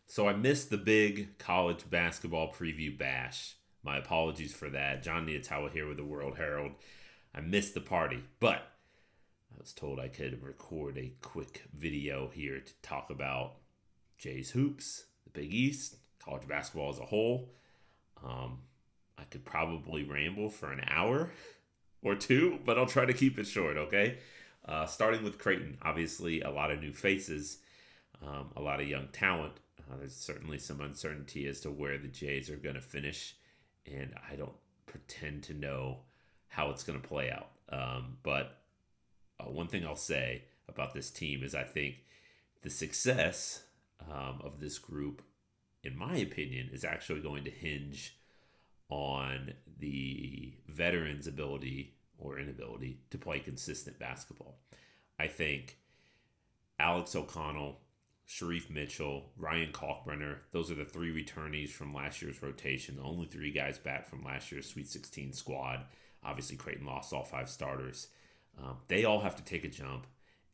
So I missed the big college basketball preview bash. My apologies for that. Jon Nyatawa here with the World Herald. I missed the party, but I was told I could record a quick video here to talk about Jay's hoops, the Big East, college basketball as a whole. I could probably ramble for an hour or two, but I'll try to keep it short, okay? Starting with Creighton, obviously a lot of new faces, a lot of young talent. There's certainly some uncertainty as to where the Jays are going to finish, and I don't pretend to know how it's going to play out. But one thing I'll say about this team is I think the success of this group, in my opinion, is actually going to hinge on the veterans' ability or inability to play consistent basketball. I think Alex O'Connell, Sharif Mitchell, Ryan Kalkbrenner, those are the three returnees from last year's rotation, the only three guys back from last year's Sweet 16 squad. Obviously, Creighton lost all five starters. They all have to take a jump,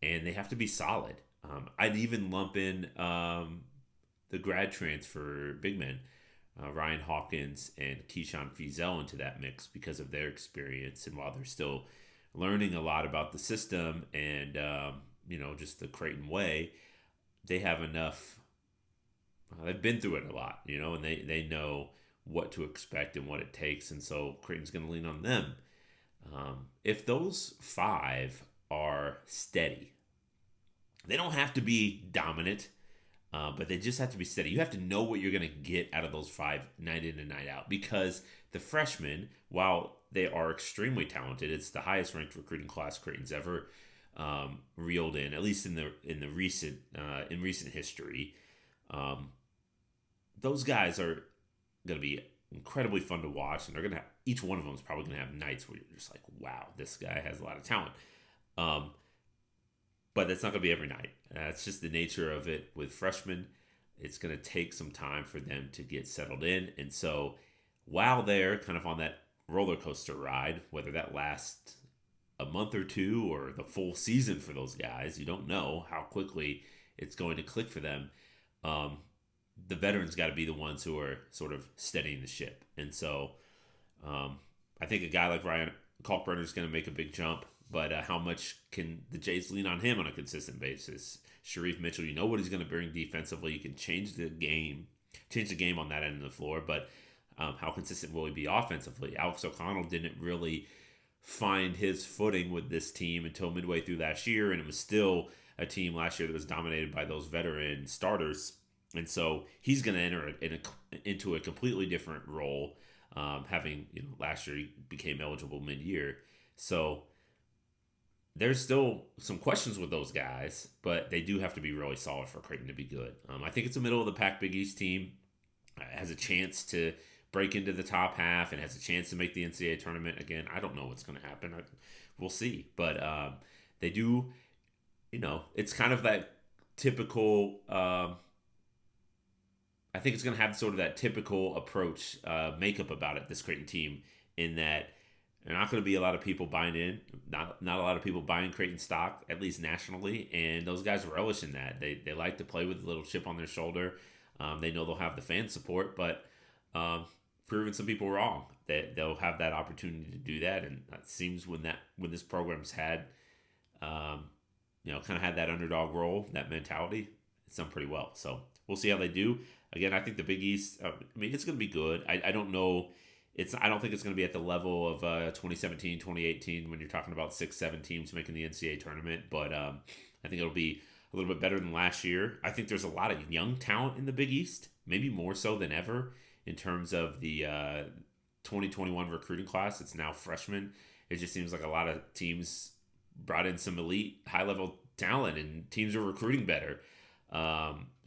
and they have to be solid. I'd even lump in the grad transfer big men, Ryan Hawkins and Keyshawn Fizel into that mix because of their experience. And while they're still learning a lot about the system and, just the Creighton way, they have enough. They've been through it a lot, and they know what to expect and what it takes. And so Creighton's going to lean on them. If those five are steady, they don't have to be dominant, but they just have to be steady. You have to know what you're going to get out of those five night in and night out, because the freshmen, while they are extremely talented, it's the highest ranked recruiting class Creighton's ever reeled in, at least in recent history. Those guys are going to be incredibly fun to watch, and they're going to have, each one of them is probably going to have nights where you're just like, wow, this guy has a lot of talent. But that's not going to be every night. That's just the nature of it with freshmen. It's going to take some time for them to get settled in. And so while they're kind of on that roller coaster ride, whether that lasts a month or two or the full season for those guys, you don't know how quickly it's going to click for them. The veterans got to be the ones who are sort of steadying the ship. And so I think a guy like Ryan Kalkbrenner is going to make a big jump. But how much can the Jays lean on him on a consistent basis? Sharif Mitchell, you know what he's going to bring defensively. You can change the game on that end of the floor. But how consistent will he be offensively? Alex O'Connell didn't really find his footing with this team until midway through last year, and it was still a team last year that was dominated by those veteran starters. And so he's going to enter into a completely different role, having last year he became eligible mid-year. So there's still some questions with those guys, but they do have to be really solid for Creighton to be good. I think it's a middle of the pack Big East team. Has a chance to break into the top half and has a chance to make the NCAA tournament. Again, I don't know what's going to happen. We'll see. But they do, it's kind of that typical, I think it's going to have sort of that typical approach, makeup about it, this Creighton team, in that there are not going to be a lot of people buying in, not a lot of people buying Creighton stock, at least nationally, and those guys relish in that. They like to play with a little chip on their shoulder. They know they'll have the fan support, but proving some people wrong, that they'll have that opportunity to do that. And it seems when this program's had, kind of had that underdog role, that mentality, it's done pretty well. So we'll see how they do. Again, I think the Big East, it's going to be good. I don't know. I don't think it's going to be at the level of 2017, 2018 when you're talking about 6-7 teams making the NCAA tournament. But I think it'll be a little bit better than last year. I think there's a lot of young talent in the Big East, maybe more so than ever in terms of the 2021 recruiting class. It's now freshmen. It just seems like a lot of teams brought in some elite, high-level talent, and teams are recruiting better.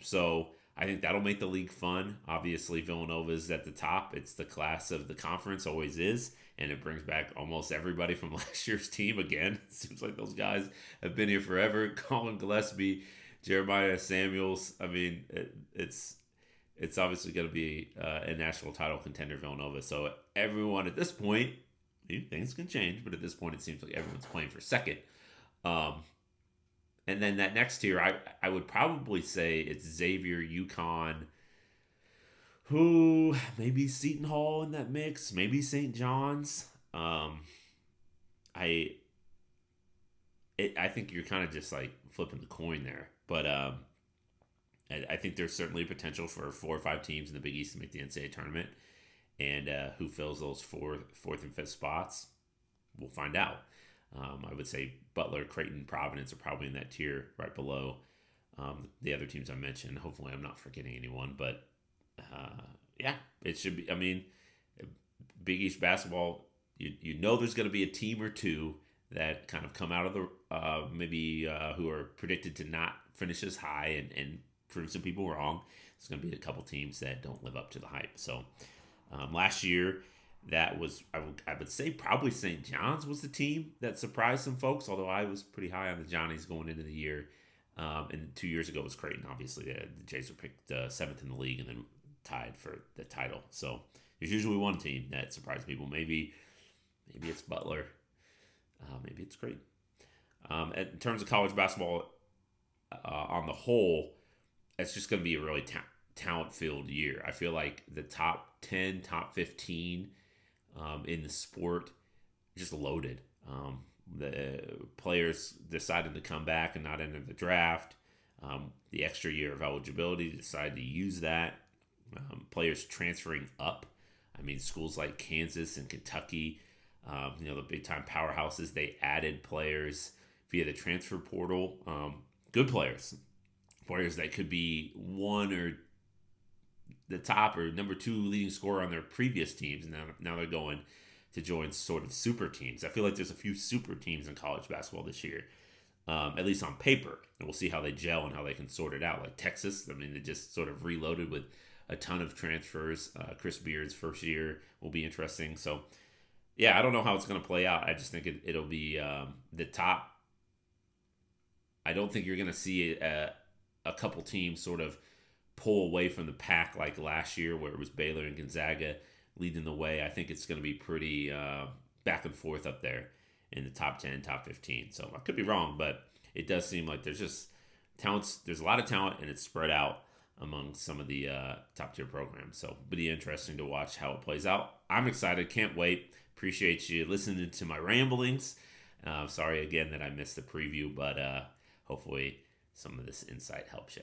So I think that'll make the league fun. Obviously, Villanova's at the top. It's the class of the conference, always is, and it brings back almost everybody from last year's team again. It seems like those guys have been here forever. Colin Gillespie, Jeremiah Samuels. It's obviously going to be a national title contender, Villanova. So everyone at this point, things can change, but at this point it seems like everyone's playing for second. And then that next tier, I would probably say it's Xavier, UConn, Who, maybe Seton Hall in that mix, maybe St. John's. I I think you're kind of just like flipping the coin there, but I think there's certainly potential for 4 or 5 teams in the Big East to make the NCAA tournament, and who fills those fourth and fifth spots, we'll find out. I would say Butler, Creighton, Providence are probably in that tier right below the other teams I mentioned. Hopefully, I'm not forgetting anyone, but yeah, it should be. I mean, Big East basketball, you know there's going to be a team or two that kind of come out of the maybe who are predicted to not finish as high and prove some people wrong. There's going to be a couple teams that don't live up to the hype. So last year, that was I would say probably St. John's was the team that surprised some folks. Although I was pretty high on the Johnnies going into the year. And 2 years ago it was Creighton. Obviously, the Jays were picked seventh in the league and then tied for the title. So there's usually one team that surprised people. Maybe it's Butler. Maybe it's Creighton. In terms of college basketball on the whole, it's just going to be a really talent-filled year. I feel like the top 10, top 15 in the sport just loaded. The players decided to come back and not enter the draft. The extra year of eligibility decided to use that. Players transferring up. I mean, schools like Kansas and Kentucky, the big-time powerhouses, they added players via the transfer portal. Good players that could be one or the top or number 2 leading scorer on their previous teams, and now they're going to join sort of super teams. I feel like there's a few super teams in college basketball this year, at least on paper, and we'll see how they gel and how they can sort it out. Like Texas, I mean, they just sort of reloaded with a ton of transfers. Chris Beard's first year will be interesting. So, yeah, I don't know how it's going to play out. I just think it'll be the top. I don't think you're going to see a couple teams sort of pull away from the pack like last year where it was Baylor and Gonzaga leading the way. I think it's going to be pretty back and forth up there in the top 10, top 15. So I could be wrong, but it does seem like there's just talents. There's a lot of talent, and it's spread out among some of the top tier programs. So it'll be interesting to watch how it plays out. I'm excited. Can't wait. Appreciate you listening to my ramblings. Sorry again that I missed the preview, but hopefully some of this insight helps you.